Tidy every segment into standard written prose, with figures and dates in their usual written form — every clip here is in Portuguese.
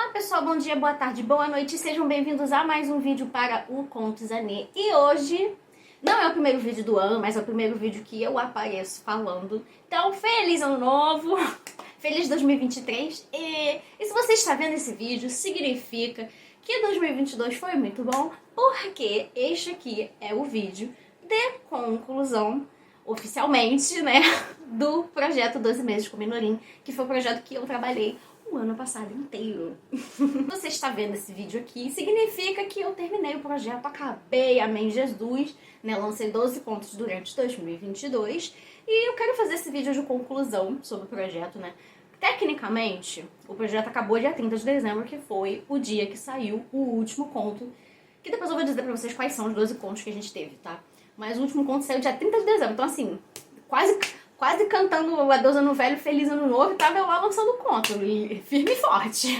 Olá pessoal, bom dia, boa tarde, boa noite, sejam bem-vindos a mais um vídeo para o Contos Anê. E hoje não é o primeiro vídeo do ano, mas é o primeiro vídeo que eu apareço falando. Então, feliz ano novo, feliz 2023. E se você está vendo esse vídeo, significa que 2022 foi muito bom, porque este aqui é o vídeo de conclusão, oficialmente, né, do projeto 12 Meses com Minorim, que foi o projeto que eu trabalhei o ano passado inteiro. Você está vendo esse vídeo aqui, significa que eu terminei o projeto, acabei, amém Jesus, né, lancei 12 contos durante 2022 e eu quero fazer esse vídeo de conclusão sobre o projeto, né. Tecnicamente, o projeto acabou dia 30 de dezembro, que foi o dia que saiu o último conto, que depois eu vou dizer pra vocês quais são os 12 contos que a gente teve, tá? Mas o último conto saiu dia 30 de dezembro, então assim, quase cantando Adeus Ano Velho, Feliz Ano Novo, e tava eu lá lançando o conto, firme e forte.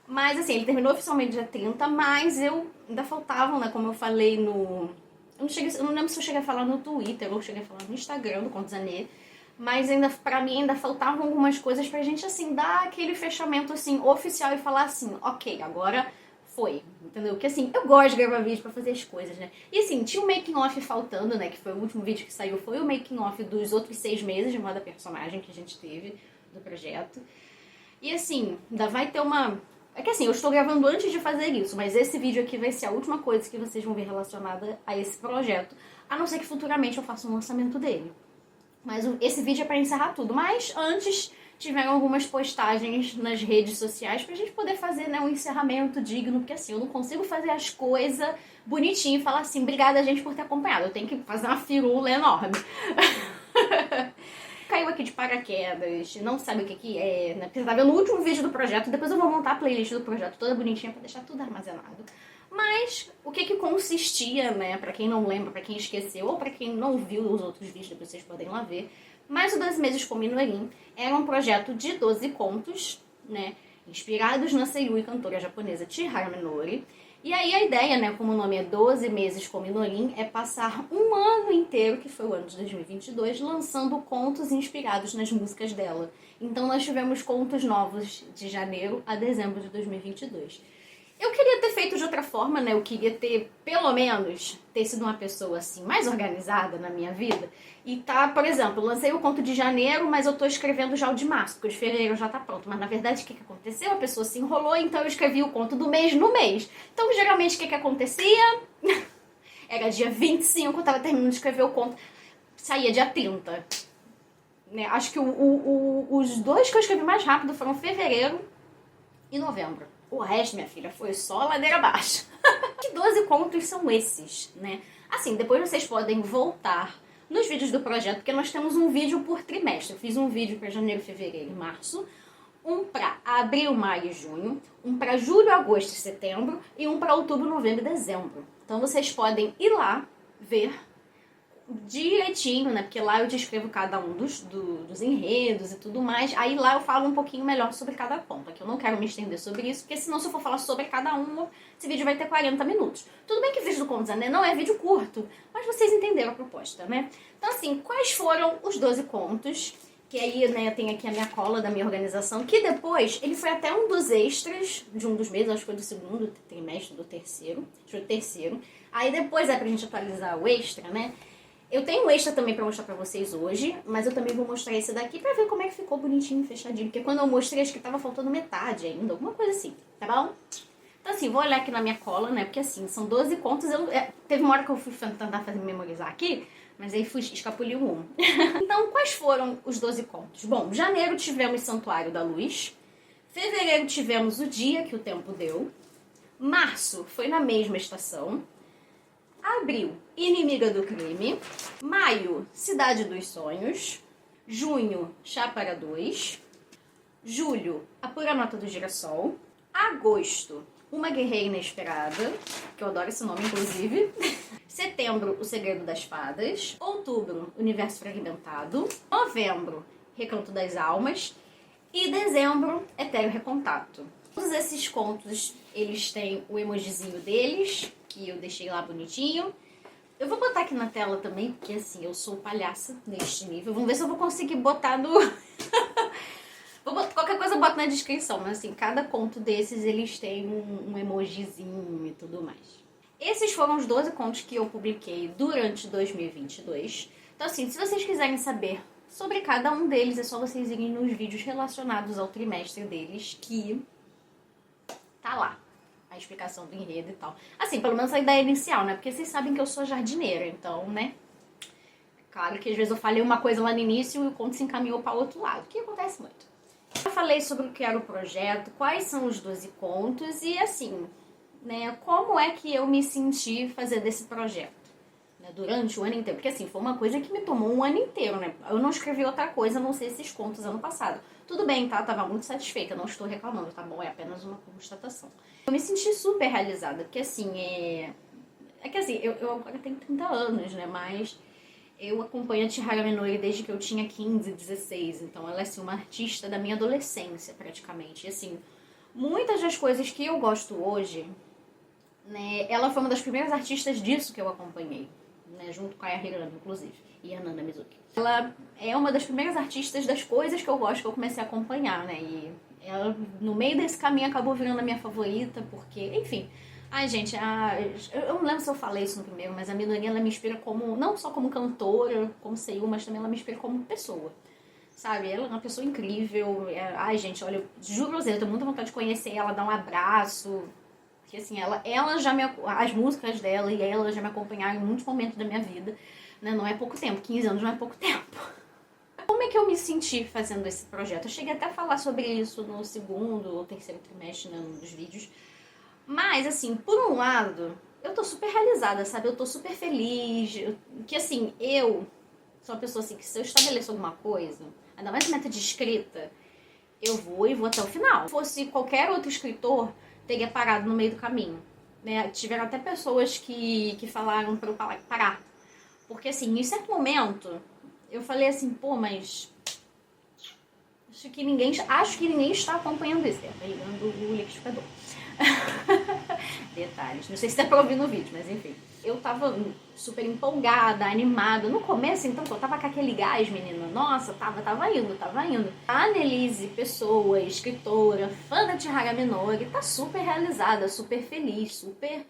Mas assim, ele terminou oficialmente dia 30, mas ainda faltavam, né, como eu falei no... Eu não lembro se eu cheguei a falar no Twitter ou cheguei a falar no Instagram do Contos Anê, mas ainda, pra mim, ainda faltavam algumas coisas pra gente, assim, dar aquele fechamento, assim, oficial e falar assim, ok, agora foi, entendeu? Porque, assim, eu gosto de gravar vídeo pra fazer as coisas, né? E, assim, tinha um making-off faltando, né, que foi o último vídeo que saiu, foi o making-off dos outros 6 meses de moda personagem que a gente teve do projeto. E, assim, ainda vai ter uma... É que, assim, eu estou gravando antes de fazer isso, mas esse vídeo aqui vai ser a última coisa que vocês vão ver relacionada a esse projeto, a não ser que futuramente eu faça um lançamento dele. Mas esse vídeo é pra encerrar tudo. Mas antes tiveram algumas postagens nas redes sociais pra gente poder fazer, né, um encerramento digno. Porque assim, eu não consigo fazer as coisas bonitinho e falar assim, obrigada gente por ter acompanhado. Eu tenho que fazer uma firula enorme. Caiu aqui de paraquedas, não sabe o que é, né? Porque você tá vendo o último vídeo do projeto, depois eu vou montar a playlist do projeto toda bonitinha pra deixar tudo armazenado. Mas o que consistia, né, pra quem não lembra, pra quem esqueceu, ou pra quem não viu os outros vídeos, depois vocês podem ir lá ver. Mas o 12 Meses com Minorim era um projeto de 12 contos, né, inspirados na seiyuu e cantora japonesa Chihara Minori. E aí a ideia, né, como o nome é 12 Meses com Minorim, é passar um ano inteiro, que foi o ano de 2022, lançando contos inspirados nas músicas dela. Então nós tivemos contos novos de janeiro a dezembro de 2022. Eu queria ter feito de outra forma, né? Eu queria ter, pelo menos, ter sido uma pessoa, assim, mais organizada na minha vida. E tá, por exemplo, lancei o conto de janeiro, mas eu tô escrevendo já o de março, porque o de fevereiro já tá pronto. Mas, na verdade, o que aconteceu? A pessoa se enrolou, então eu escrevi o conto do mês no mês. Então, geralmente, o que acontecia? Era dia 25, eu tava terminando de escrever o conto. Saía dia 30. Né? Acho que os dois que eu escrevi mais rápido foram fevereiro e novembro. O resto, minha filha, foi só ladeira abaixo. Que 12 contos são esses, né? Assim, depois vocês podem voltar nos vídeos do projeto, porque nós temos um vídeo por trimestre. Eu fiz um vídeo para janeiro, fevereiro e março, um para abril, maio e junho, um para julho, agosto e setembro e um para outubro, novembro e dezembro. Então vocês podem ir lá ver direitinho, né? Porque lá eu descrevo cada um dos enredos e tudo mais. Aí lá eu falo um pouquinho melhor sobre cada conto. Aqui eu não quero me estender sobre isso, porque senão se eu for falar sobre cada um, esse vídeo vai ter 40 minutos. Tudo bem que o vídeo do Contos Anê não é vídeo curto, mas vocês entenderam a proposta, né? Então assim, quais foram os 12 contos? Que aí, né, eu tenho aqui a minha cola da minha organização, que depois, ele foi até um dos extras de um dos meses, acho que foi do segundo trimestre, do terceiro, acho que foi do terceiro. Aí depois, pra gente atualizar o extra, né? Eu tenho um extra também pra mostrar pra vocês hoje, mas eu também vou mostrar esse daqui pra ver como é que ficou bonitinho, fechadinho. Porque quando eu mostrei, acho que tava faltando metade ainda, alguma coisa assim, tá bom? Então assim, vou olhar aqui na minha cola, né, porque assim, são 12 contos, teve uma hora que eu fui tentar fazer memorizar aqui, mas aí escapuliu um. Então, quais foram os 12 contos? Bom, janeiro tivemos Santuário da Luz, fevereiro tivemos O Dia que o Tempo Deu, março foi na mesma estação, abril, Inimiga do Crime, maio, Cidade dos Sonhos, junho, Chá para Dois, julho, A Pura Nota do Girassol, agosto, Uma Guerreira Inesperada, que eu adoro esse nome inclusive, setembro, O Segredo das Fadas, outubro, Universo Fragmentado, novembro, Recanto das Almas e dezembro, Etéreo Recontato. Todos esses contos, eles têm o emojizinho deles, que eu deixei lá bonitinho. Eu vou botar aqui na tela também, porque assim, eu sou palhaça neste nível. Vamos ver se eu vou conseguir botar no... Qualquer coisa eu boto na descrição, mas assim, cada conto desses, eles têm um emojizinho e tudo mais. Esses foram os 12 contos que eu publiquei durante 2022. Então assim, se vocês quiserem saber sobre cada um deles, é só vocês irem nos vídeos relacionados ao trimestre deles, que tá lá a explicação do enredo e tal. Assim, pelo menos a ideia inicial, né? Porque vocês sabem que eu sou jardineira, então, né? Claro que às vezes eu falei uma coisa lá no início e o conto se encaminhou para outro lado, que acontece muito. Eu falei sobre o que era o projeto, quais são os 12 contos e assim, né, como é que eu me senti fazendo esse projeto, né, durante o ano inteiro. Porque assim, foi uma coisa que me tomou um ano inteiro, né? Eu não escrevi outra coisa a não ser esses contos ano passado. Tudo bem, tá? Eu tava muito satisfeita, não estou reclamando, tá bom? É apenas uma constatação. Eu me senti super realizada, porque assim, é que assim, eu agora tenho 30 anos, né, mas eu acompanho a Chihara Minori desde que eu tinha 15, 16, então ela é assim, uma artista da minha adolescência, praticamente. E assim, muitas das coisas que eu gosto hoje, né, ela foi uma das primeiras artistas disso que eu acompanhei, né, junto com a Hirano, inclusive, e a Nana Mizuki. Ela é uma das primeiras artistas das coisas que eu gosto que eu comecei a acompanhar, né, e ela, no meio desse caminho, acabou virando a minha favorita, porque, enfim... Ai, gente, eu não lembro se eu falei isso no primeiro, mas a Minori, ela me inspira como, não só como cantora, como seiyuu, mas também ela me inspira como pessoa, sabe? Ela é uma pessoa incrível. Ai, gente, olha, eu juro pra vocês, eu tenho muita vontade de conhecer ela, dar um abraço, porque assim, ela já as músicas dela e ela já me acompanharam em muitos momentos da minha vida, né? Não é pouco tempo, 15 anos não é pouco tempo. Como é que eu me senti fazendo esse projeto? Eu cheguei até a falar sobre isso no segundo ou terceiro trimestre, né, num dos vídeos. Mas, assim, por um lado, eu tô super realizada, sabe? Eu tô super feliz. Que, assim, eu sou uma pessoa, assim, que se eu estabeleço alguma coisa, ainda mais meta de escrita, eu vou e vou até o final. Se fosse qualquer outro escritor, teria parado no meio do caminho, né? Tiveram até pessoas que falaram pra eu parar. Porque, assim, em certo momento, eu falei assim, pô, mas... Acho que ninguém está acompanhando isso. Tá ligando o liquidificador. Detalhes. Não sei se dá pra ouvir no vídeo, mas enfim. Eu tava super empolgada, animada. No começo, então, eu tava com aquele gás, menina. Nossa, tava indo. A Annelise Pessoa, escritora, fã da Chihara Minori, tá super realizada, super feliz, super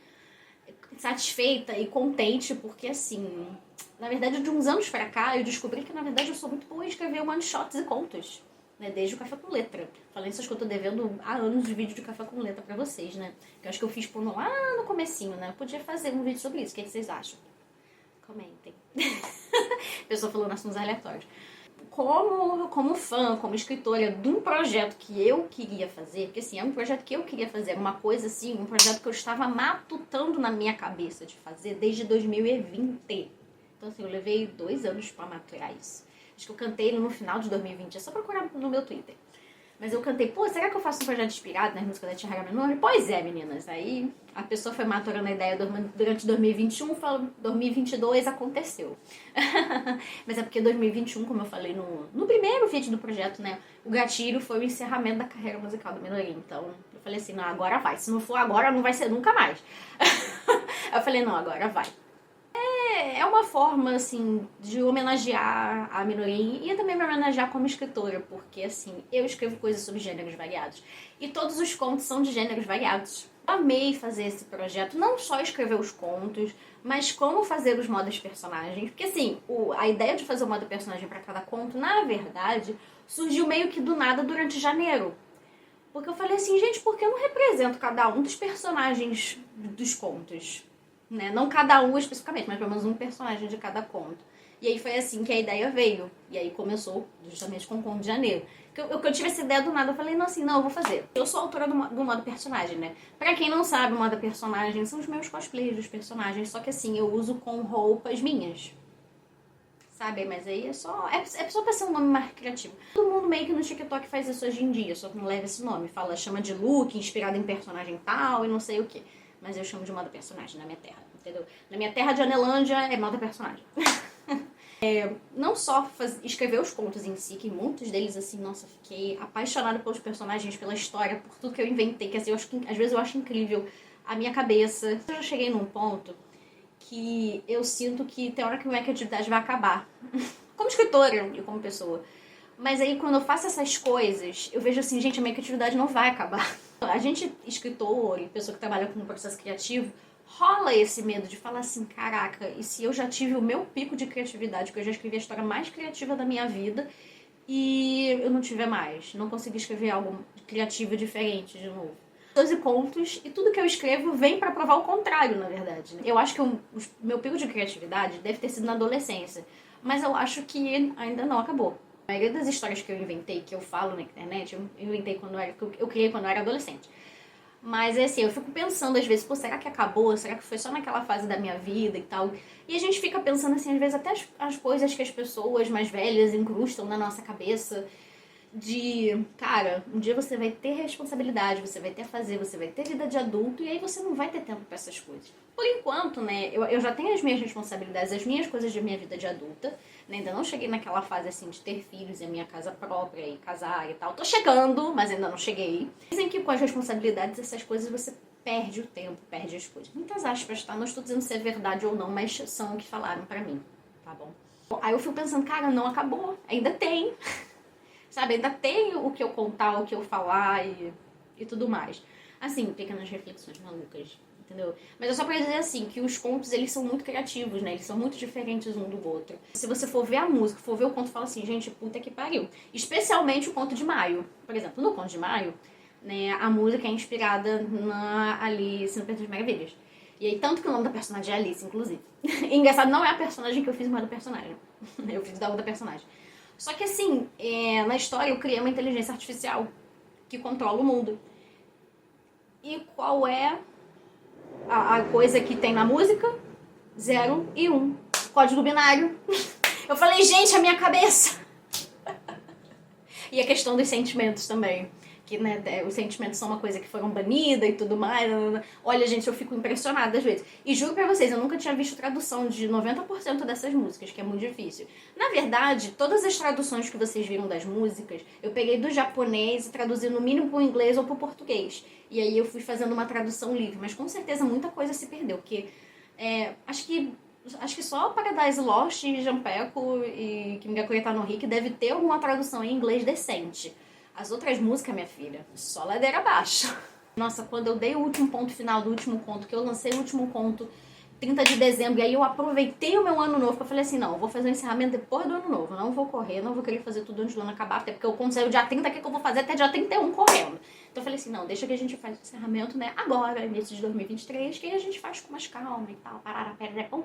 satisfeita e contente, porque assim... Na verdade, de uns anos pra cá, eu descobri que, na verdade, eu sou muito boa em escrever one-shots e contos. Né, desde o Café com Letra. Falei isso, acho que eu tô devendo há anos de vídeo de Café com Letra pra vocês, né? Que eu acho que eu fiz por lá no comecinho, né? Eu podia fazer um vídeo sobre isso. O que vocês acham? Comentem. Pessoa falando assuntos aleatórios. Como fã, como escritora de um projeto que eu queria fazer, porque assim, é um projeto que eu queria fazer, uma coisa assim, um projeto que eu estava matutando na minha cabeça de fazer desde 2020. Então assim, eu levei 2 anos pra maturar isso. Acho que eu cantei no final de 2020, é só procurar no meu Twitter. Mas eu cantei, pô, será que eu faço um projeto inspirado nas músicas da Chihara Minori? Pois é, meninas. Aí a pessoa foi maturando a ideia durante 2021, 2022 aconteceu. Mas é porque 2021, como eu falei no primeiro vídeo do projeto, né, o gatilho foi o encerramento da carreira musical do Minori. Então eu falei assim, não, agora vai. Se não for agora, não vai ser nunca mais. Eu falei, não, agora vai. É uma forma, assim, de homenagear a Minori e também me homenagear como escritora, porque, assim, eu escrevo coisas sobre gêneros variados. E todos os contos são de gêneros variados. Eu amei fazer esse projeto, não só escrever os contos, mas como fazer os modos personagens. Porque, assim, a ideia de fazer o modo personagem para cada conto, na verdade, surgiu meio que do nada durante janeiro. Porque eu falei assim, gente, por que eu não represento cada um dos personagens dos contos? Né? Não cada um especificamente, mas pelo menos um personagem de cada conto. E aí foi assim que a ideia veio. E aí começou justamente com o Conto de Janeiro. Eu tive essa ideia do nada, eu falei, não, assim, não, eu vou fazer. Eu sou autora do modo personagem, né? Pra quem não sabe, o modo personagem são os meus cosplays dos personagens, só que assim, eu uso com roupas minhas. Sabe? Mas aí é só pra ser um nome mais criativo. Todo mundo meio que no TikTok faz isso hoje em dia, só que não leva esse nome. Chama de look, inspirado em personagem tal e não sei o que. Mas eu chamo de moda personagem na minha terra, entendeu? Na minha terra de Anelândia é moda personagem. Não só escrever os contos em si, que muitos deles, assim, nossa, fiquei apaixonada pelos personagens, pela história, por tudo que eu inventei, que assim, às vezes eu acho incrível a minha cabeça. Eu já cheguei num ponto que eu sinto que tem hora que a minha criatividade vai acabar. Como escritora e como pessoa. Mas aí quando eu faço essas coisas, eu vejo assim, gente, a minha criatividade não vai acabar. A gente, escritor e pessoa que trabalha com um processo criativo, rola esse medo de falar assim, caraca, e se eu já tive o meu pico de criatividade, que eu já escrevi a história mais criativa da minha vida, e eu não tiver mais, não consegui escrever algo criativo diferente de novo. 12 contos, e tudo que eu escrevo vem pra provar o contrário, na verdade. Eu acho que o meu pico de criatividade deve ter sido na adolescência, mas eu acho que ainda não acabou. A maioria das histórias que eu inventei, que eu falo na internet, eu inventei eu criei quando eu era adolescente. Mas é assim, eu fico pensando às vezes, pô, será que acabou? Será que foi só naquela fase da minha vida e tal? E a gente fica pensando assim, às vezes até as coisas que as pessoas mais velhas incrustam na nossa cabeça de, cara, um dia você vai ter responsabilidade, você vai ter a fazer, você vai ter vida de adulto e aí você não vai ter tempo pra essas coisas. Por enquanto, né, eu já tenho as minhas responsabilidades, as minhas coisas de minha vida de adulta, né, ainda não cheguei naquela fase assim de ter filhos e a minha casa própria e casar e tal. Tô chegando, mas ainda não cheguei. Dizem que com as responsabilidades, essas coisas você perde o tempo, perde as coisas. Muitas aspas, tá? Não estou dizendo se é verdade ou não, mas são o que falaram pra mim, tá bom? Aí eu fico pensando, cara, não acabou, ainda tem. Sabe, ainda tem o que eu contar, o que eu falar e tudo mais. Assim, pequenas reflexões malucas, entendeu? Mas é só pra dizer assim, que os contos, eles são muito criativos, né? Eles são muito diferentes um do outro. Se você for ver a música, for ver o conto, fala assim, gente, puta que pariu. Especialmente o Conto de Maio. Por exemplo, no Conto de Maio, né, a música é inspirada na Alice no País das Maravilhas. E aí, tanto que o nome da personagem é Alice, inclusive. E engraçado, não é a personagem que eu fiz, mas é do personagem. Eu fiz da outra personagem. Só que assim, na história eu criei uma inteligência artificial que controla o mundo. E qual é a coisa que tem na música? 0 e 1. Código binário. Eu falei, gente, a minha cabeça! E a questão dos sentimentos também. Que, né, os sentimentos são uma coisa que foram banidas e tudo mais. Olha, gente, eu fico impressionada às vezes. E juro pra vocês, eu nunca tinha visto tradução de 90% dessas músicas, que é muito difícil. Na verdade, todas as traduções que vocês viram das músicas, eu peguei do japonês e traduzi no mínimo pro inglês ou pro português. E aí eu fui fazendo uma tradução livre. Mas com certeza muita coisa se perdeu, porque acho que só Paradise Lost e Jampeco e Kimi ga no Hi que deve ter alguma tradução em inglês decente. As outras músicas, minha filha, só ladeira abaixo. Nossa, quando eu dei o último ponto final do último conto, que eu lancei o último conto 30 de dezembro, e aí eu aproveitei o meu ano novo, que eu falei assim, não, eu vou fazer o encerramento depois do ano novo, não vou correr, não vou querer fazer tudo antes do ano acabar, até porque eu consigo dia 30, que eu vou fazer até dia 31 correndo. Então eu falei assim, não, deixa que a gente faz o encerramento, né, agora, início de 2023, que aí a gente faz com mais calma e tal, parar a pedra é pão.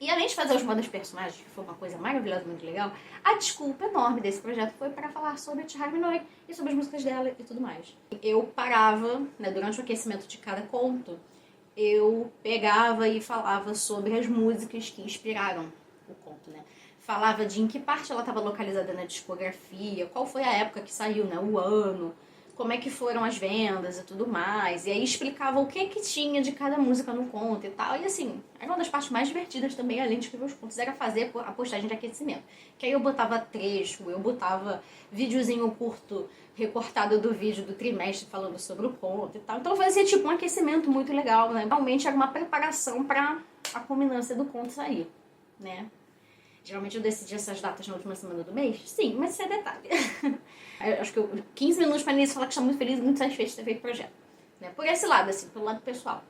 E além de fazer os modos personagens, que foi uma coisa maravilhosa, muito legal, a desculpa enorme desse projeto foi para falar sobre a Chihara Minori e sobre as músicas dela e tudo mais. Eu parava, né, durante o aquecimento de cada conto, eu pegava e falava sobre as músicas que inspiraram o conto, né? Falava de em que parte ela estava localizada na discografia, qual foi a época que saiu, né, o ano, como é que foram as vendas e tudo mais. E aí explicava o que tinha de cada música no conto e tal. E assim, era uma das partes mais divertidas também, além de escrever os contos, era fazer a postagem de aquecimento. Que aí eu botava trecho, eu botava videozinho curto, recortado do vídeo do trimestre falando sobre o conto e tal. Então eu fazia tipo um aquecimento muito legal, né? Realmente era uma preparação para a culminância do conto sair, né? Geralmente eu decidi essas datas na última semana do mês? Sim, mas isso é detalhe. Acho que 15 minutos para início falar que estou muito feliz e muito satisfeita de ter feito o projeto. Né? Por esse lado, assim, pelo lado pessoal.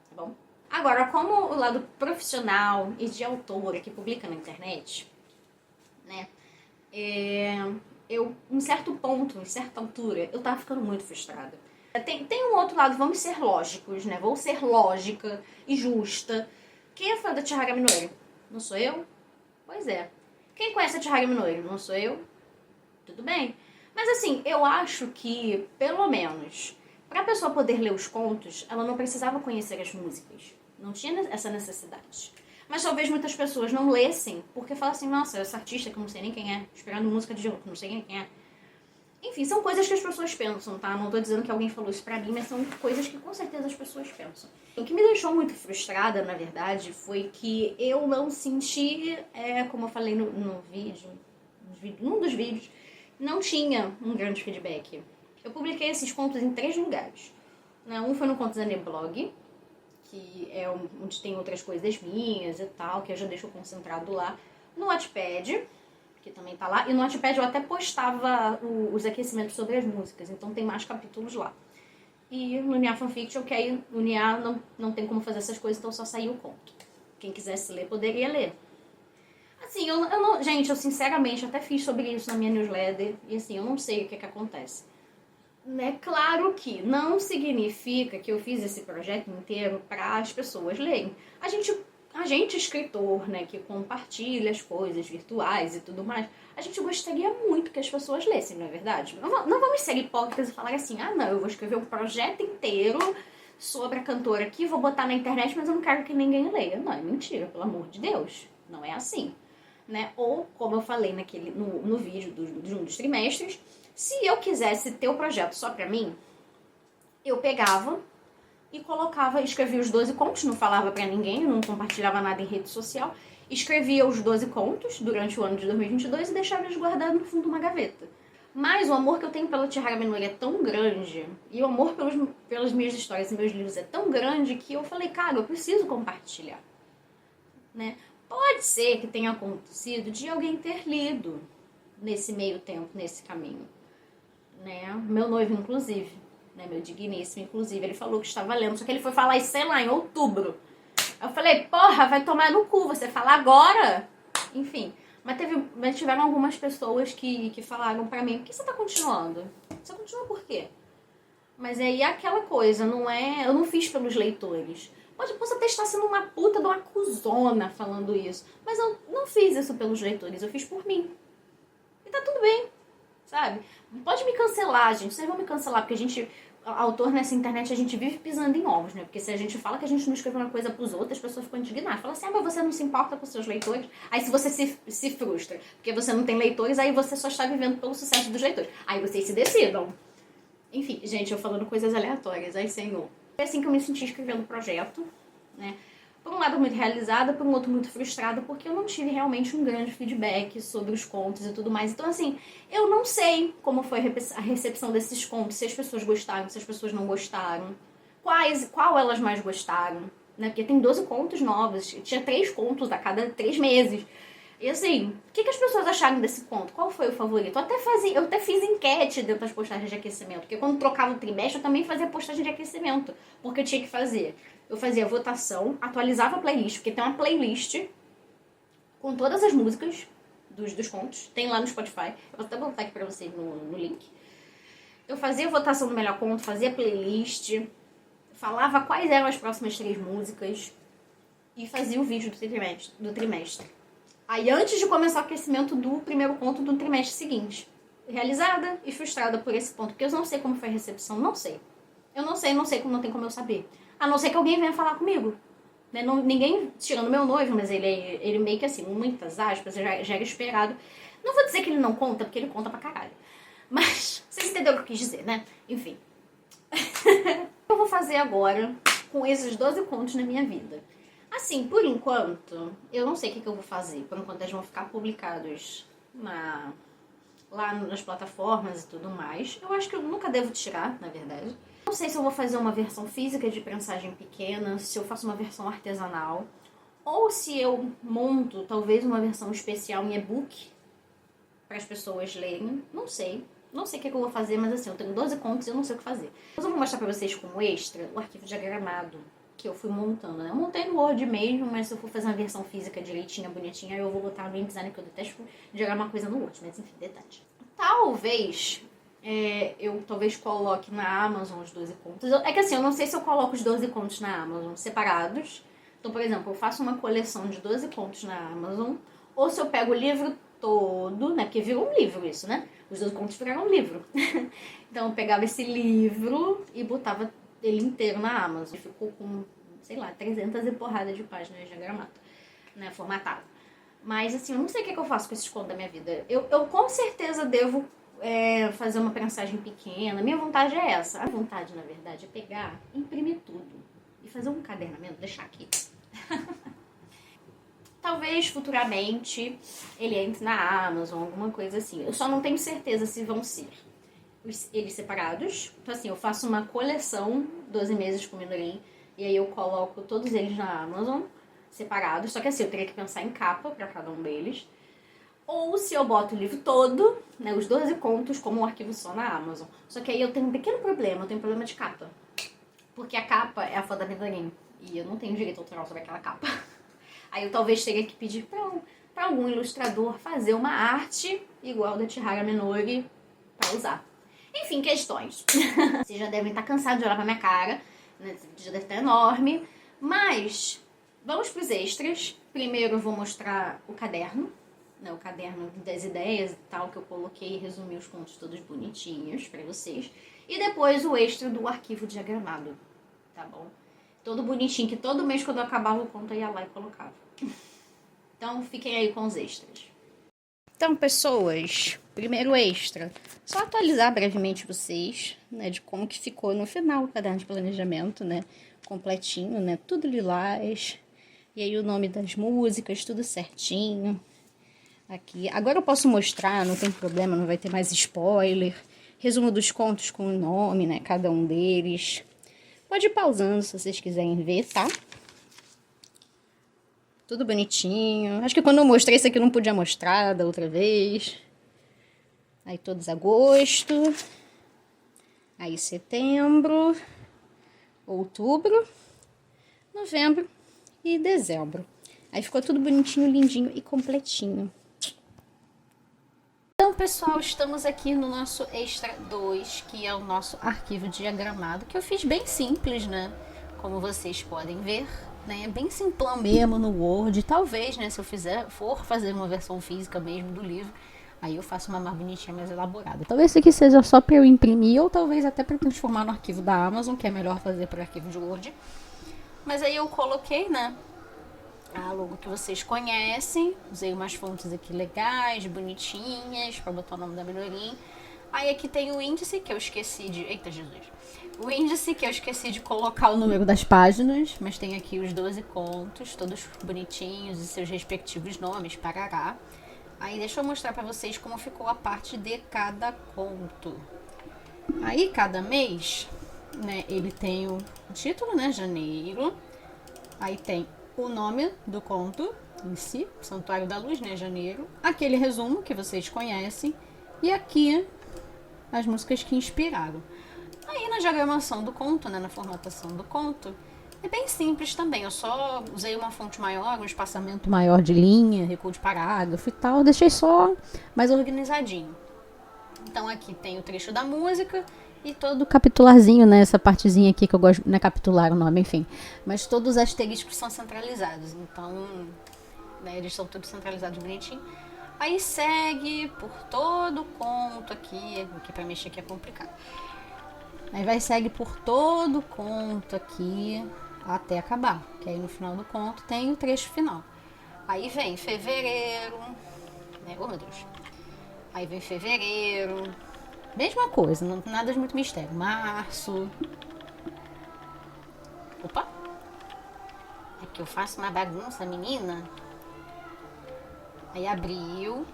Tá bom? Agora, como o lado profissional e de autora que publica na internet, né? Em certo ponto, em certa altura, eu tava ficando muito frustrada. Tem um outro lado, vamos ser lógicos, né? Vou ser lógica e justa. Quem é fã da Chihara Minori? Não sou eu? Pois é. Quem conhece a Chihara Minori? Não sou eu? Tudo bem. Mas assim, eu acho que, pelo menos, pra pessoa poder ler os contos, ela não precisava conhecer as músicas. Não tinha essa necessidade. Mas talvez muitas pessoas não lessem, porque falam assim, nossa, essa artista que eu não sei nem quem é, esperando música de outro, não sei nem quem é. Enfim, são coisas que as pessoas pensam, tá? Não tô dizendo que alguém falou isso pra mim, mas são coisas que com certeza as pessoas pensam. O que me deixou muito frustrada, na verdade, foi que eu não senti, como eu falei no vídeo, num dos vídeos, não tinha um grande feedback. Eu publiquei esses contos em 3 lugares. Né? Um foi no Contos da Neblog, que é onde tem outras coisas minhas e tal, que eu já deixo concentrado lá. No Wattpad, que também tá lá. E no Wattpad eu até postava os aquecimentos sobre as músicas, então tem mais capítulos lá. E no NIA Fanfiction, que aí no NIA não tem como fazer essas coisas, então só saiu o conto. Quem quisesse ler, poderia ler. Assim, eu não... Gente, eu sinceramente até fiz sobre isso na minha newsletter, e assim, eu não sei o que acontece. É claro que não significa que eu fiz esse projeto inteiro para as pessoas lerem. A gente escritor, né, que compartilha as coisas virtuais e tudo mais, a gente gostaria muito que as pessoas lessem, não é verdade? Não vamos ser hipócritas e falar assim, ah não, eu vou escrever um projeto inteiro sobre a cantora aqui, vou botar na internet, mas eu não quero que ninguém leia. Não, é mentira, pelo amor de Deus. Não é assim. Né? Ou, como eu falei no vídeo de um dos trimestres, se eu quisesse ter o projeto só pra mim, eu pegava e colocava, escrevia os 12 contos, não falava pra ninguém, não compartilhava nada em rede social, escrevia os 12 contos durante o ano de 2022 e deixava eles guardados no fundo de uma gaveta. Mas o amor que eu tenho pela Chihara Minori é tão grande, e o amor pelas minhas histórias e meus livros é tão grande, que eu falei, cara, eu preciso compartilhar. Né? Pode ser que tenha acontecido de alguém ter lido nesse meio tempo, nesse caminho. Né? Meu noivo, inclusive, né? Meu digníssimo, inclusive, ele falou que estava lendo, só que ele foi falar isso, sei lá, em outubro. Eu falei, porra, vai tomar no cu, você fala agora? Enfim, mas tiveram algumas pessoas que falaram pra mim, por que você tá continuando? Você continua por quê? Mas aí é aquela coisa, não é... Eu não fiz pelos leitores. Posso até estar sendo uma puta de uma cuzona falando isso, mas eu não fiz isso pelos leitores, eu fiz por mim. E tá tudo bem, sabe? Pode me cancelar, gente, vocês vão me cancelar, porque a gente, autor nessa internet, a gente vive pisando em ovos, né? Porque se a gente fala que a gente não escreveu uma coisa pros outros, as pessoas ficam indignadas. Falam assim, ah, mas você não se importa com os seus leitores? Aí se você se frustra, porque você não tem leitores, aí você só está vivendo pelo sucesso dos leitores. Aí vocês se decidam. Enfim, gente, eu falando coisas aleatórias, ai senhor. É assim que eu me senti escrevendo o projeto, né? Por um lado muito realizada, por um outro muito frustrada, porque eu não tive realmente um grande feedback sobre os contos e tudo mais. Então, assim, eu não sei como foi a recepção desses contos, se as pessoas gostaram, se as pessoas não gostaram, qual elas mais gostaram, né? Porque tem 12 contos novos, tinha 3 contos a cada 3 meses. E assim, o que as pessoas acharam desse conto? Qual foi o favorito? Eu até fiz enquete dentro das postagens de aquecimento, porque quando trocava o trimestre eu também fazia postagem de aquecimento, porque eu tinha que fazer. Eu fazia votação, atualizava a playlist, porque tem uma playlist com todas as músicas dos contos, tem lá no Spotify, eu vou até botar aqui pra vocês no link. Eu fazia votação do melhor conto, fazia playlist, falava quais eram as próximas 3 músicas e fazia o vídeo do trimestre. Aí, antes de começar o aquecimento do primeiro conto do trimestre seguinte. Realizada e frustrada por esse ponto, porque eu não sei como foi a recepção, não sei. Eu não sei como, não tem como eu saber. A não ser que alguém venha falar comigo. Né? Ninguém, tirando meu noivo, mas ele meio que assim, muitas aspas, já era esperado. Não vou dizer que ele não conta, porque ele conta pra caralho. Mas, vocês entenderam o que eu quis dizer, né? Enfim. Eu vou fazer agora com esses 12 contos na minha vida. Assim, por enquanto, eu não sei o que eu vou fazer. Por enquanto, eles vão ficar publicados lá nas plataformas e tudo mais. Eu acho que eu nunca devo tirar, na verdade. Não sei se eu vou fazer uma versão física de prensagem pequena, se eu faço uma versão artesanal, ou se eu monto, talvez, uma versão especial em e-book para as pessoas lerem. Não sei. Não sei o que eu vou fazer, mas assim, eu tenho 12 contos e eu não sei o que fazer. Mas eu vou mostrar pra vocês como extra o arquivo diagramado que eu fui montando, né? Eu montei no Word mesmo, mas se eu for fazer uma versão física direitinha, bonitinha, eu vou botar no InDesign, que eu detesto diagramar uma coisa no Word, mas enfim, detalhes. Talvez eu coloque na Amazon os 12 contos. É que assim, eu não sei se eu coloco os 12 contos na Amazon separados. Então, por exemplo, eu faço uma coleção de 12 contos na Amazon, ou se eu pego o livro todo, né? Porque virou um livro isso, né? Os 12 contos viraram um livro. Então eu pegava esse livro e botava ele inteiro na Amazon. Ficou com, sei lá, 300 e porrada de páginas diagramadas, né? Formatado. Mas assim, eu não sei o que eu faço com esses contos da minha vida. Eu com certeza devo fazer uma prensagem pequena. Minha vontade é essa. A vontade, na verdade, é pegar, imprimir tudo e fazer um encadernamento, deixar aqui. Talvez futuramente ele entre na Amazon, alguma coisa assim. Eu só não tenho certeza se vão ser eles separados. Então assim, eu faço uma coleção 12 meses com Minorim e aí eu coloco todos eles na Amazon separados. Só que assim, eu teria que pensar em capa para cada um deles. Ou se eu boto o livro todo, né, os 12 contos, como um arquivo só na Amazon. Só que aí eu tenho um pequeno problema, eu tenho um problema de capa. Porque a capa é a foda da Ventania. E eu não tenho direito autoral sobre aquela capa. Aí eu talvez teria que pedir pra algum ilustrador fazer uma arte igual da Chihara Minori pra usar. Enfim, questões. Vocês já devem estar cansados de olhar pra minha cara, né? Esse vídeo já deve estar enorme. Mas vamos pros extras. Primeiro eu vou mostrar o caderno, né? O caderno das ideias e tal, que eu coloquei e resumi os contos todos bonitinhos pra vocês. E depois o extra do arquivo diagramado, tá bom? Todo bonitinho, que todo mês quando eu acabava o conto eu ia lá e colocava. Então fiquem aí com os extras. Então, pessoas, primeiro extra. Só atualizar brevemente vocês, né, de como que ficou no final o caderno de planejamento, né? Completinho, né? Tudo lilás. E aí o nome das músicas, tudo certinho. Aqui. Agora eu posso mostrar, não tem problema, não vai ter mais spoiler. Resumo dos contos com o nome, né? Cada um deles. Pode ir pausando se vocês quiserem ver, tá? Tudo bonitinho. Acho que quando eu mostrei isso aqui eu não podia mostrar da outra vez. Aí todos agosto. Aí setembro. Outubro. Novembro. E dezembro. Aí ficou tudo bonitinho, lindinho e completinho. Então, pessoal, estamos aqui no nosso Extra 2, que é o nosso arquivo diagramado, que eu fiz bem simples, né? Como vocês podem ver, né? É bem simplão mesmo no Word. Talvez, né, se eu for fazer uma versão física mesmo do livro, aí eu faço uma mais bonitinha, mais elaborada. Talvez isso aqui seja só para eu imprimir, ou talvez até para transformar no arquivo da Amazon, que é melhor fazer para arquivo de Word. Mas aí eu coloquei, né, a logo que vocês conhecem. Usei umas fontes aqui legais, bonitinhas, para botar o nome da Minorim. Aí aqui tem o índice que eu esqueci de... Eita, Jesus! O índice que eu esqueci de colocar o número das páginas, mas tem aqui os 12 contos, todos bonitinhos e seus respectivos nomes, parará. Aí deixa eu mostrar para vocês como ficou a parte de cada conto. Aí cada mês, né, ele tem o título, né, janeiro. Aí tem o nome do conto em si, Santuário da Luz, né, janeiro. Aquele resumo que vocês conhecem. E aqui as músicas que inspiraram. Aí na diagramação do conto, né, na formatação do conto, é bem simples também. Eu só usei uma fonte maior, um espaçamento maior de linha, recuo de parágrafo e tal. Deixei só mais organizadinho. Então aqui tem o trecho da música e todo o capitularzinho, né? Essa partezinha aqui que eu gosto, não é capitular o nome, enfim. Mas todos os asteriscos são centralizados. Então, né, eles são todos centralizados bonitinho. Aí segue por todo o conto aqui pra mexer aqui é complicado. Aí segue por todo o conto aqui até acabar. Que aí no final do conto tem o trecho final. Aí vem fevereiro, né? Oh, meu Deus. Aí vem fevereiro. Mesma coisa, não tem nada de muito mistério. Março. Opa! É que eu faço uma bagunça, menina. Aí abril.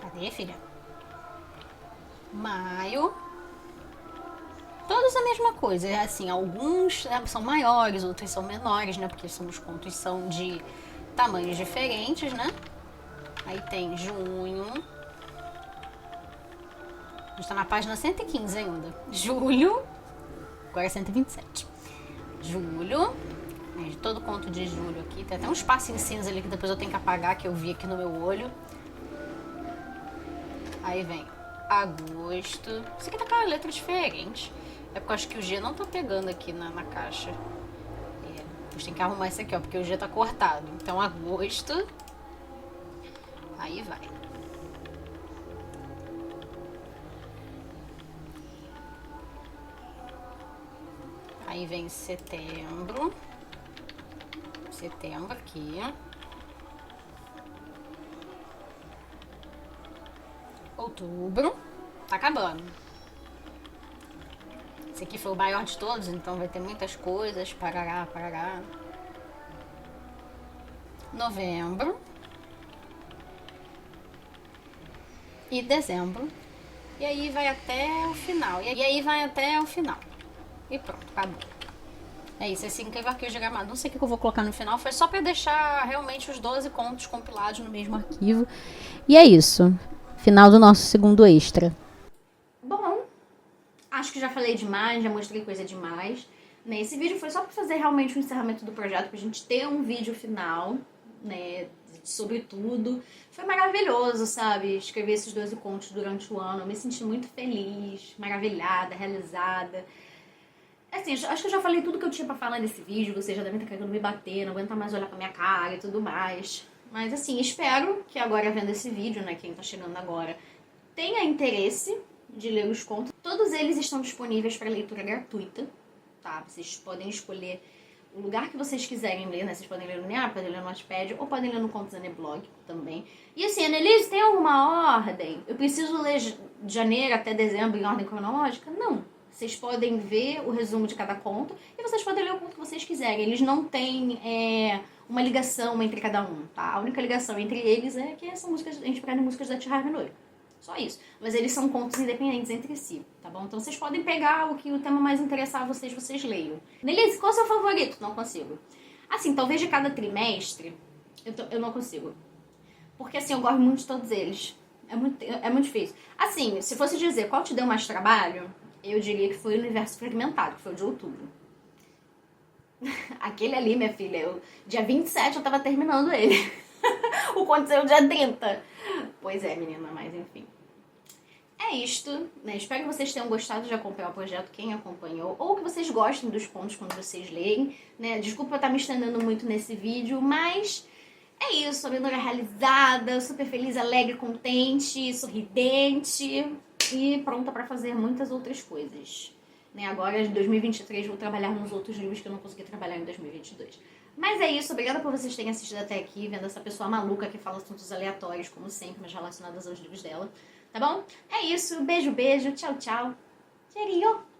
Cadê, filha? Maio. Todos a mesma coisa. É assim, alguns são maiores, outros são menores, né? Porque os contos são de tamanhos diferentes, né? Aí tem junho. A gente tá na página 115 ainda. Julho. Agora é 127. Julho. Todo conto de julho aqui. Tem até um espaço em cinza ali que depois eu tenho que apagar, que eu vi aqui no meu olho. Aí vem agosto. Isso aqui tá com uma letra diferente. É porque eu acho que o G não tá pegando aqui na caixa. A gente tem que arrumar isso aqui, ó, porque o G tá cortado. Então, agosto. Aí vai. Aí vem setembro. Setembro aqui. Outubro. Tá acabando. Esse aqui foi o maior de todos, então vai ter muitas coisas. Parará, parará. Novembro. E dezembro. E aí vai até o final. E aí vai até o final. E pronto, acabou. É isso, esse incrível arquivo diagramado. Não sei o que eu vou colocar no final, foi só pra deixar realmente os 12 contos compilados no mesmo arquivo. E é isso. Final do nosso segundo extra. Bom, acho que já falei demais, já mostrei coisa demais. Né? Esse vídeo foi só pra fazer realmente o encerramento do projeto, pra gente ter um vídeo final, né, sobre tudo. Foi maravilhoso, sabe? Escrever esses 12 contos durante o ano. Eu me senti muito feliz, maravilhada, realizada. Assim, acho que eu já falei tudo que eu tinha pra falar nesse vídeo. Vocês já devem estar querendo me bater, não aguentar mais olhar pra minha cara e tudo mais. Mas assim, espero que agora vendo esse vídeo, né, quem tá chegando agora, tenha interesse de ler os contos. Todos eles estão disponíveis para leitura gratuita, tá? Vocês podem escolher o lugar que vocês quiserem ler, né? Vocês podem ler no Linear, podem ler no Wattpad, ou podem ler no Contos Aneblog também. E assim, Annelise, tem alguma ordem? Eu preciso ler de janeiro até dezembro em ordem cronológica? Não. Vocês podem ver o resumo de cada conto e vocês podem ler o conto que vocês quiserem. Eles não têm uma ligação entre cada um, tá? A única ligação entre eles é que são músicas, a gente pega músicas da Tia Harmony. Só isso. Mas eles são contos independentes entre si, tá bom? Então vocês podem pegar o que o tema mais interessar a vocês, vocês leiam. Nelise, qual é o seu favorito? Não consigo. Assim, talvez de cada trimestre, eu não consigo. Porque assim, eu gosto muito de todos eles. É muito difícil. Assim, se fosse dizer qual te deu mais trabalho, eu diria que foi o Universo Fragmentado, que foi o de outubro. Aquele ali, minha filha, dia 27 eu tava terminando ele. O conto saiu dia 30. Pois é, menina, mas enfim. É isto, né? Espero que vocês tenham gostado de acompanhar o projeto, quem acompanhou, ou que vocês gostem dos contos quando vocês leem, né? Desculpa eu estar me estendendo muito nesse vídeo, mas é isso, a menina realizada, super feliz, alegre, contente, sorridente e pronta para fazer muitas outras coisas. Né? Agora, em 2023, vou trabalhar nos outros livros que eu não consegui trabalhar em 2022. Mas é isso, obrigada por vocês terem assistido até aqui, vendo essa pessoa maluca que fala assuntos aleatórios, como sempre, mas relacionados aos livros dela. Tá bom? É isso, beijo, beijo, tchau, tchau. Cheerio!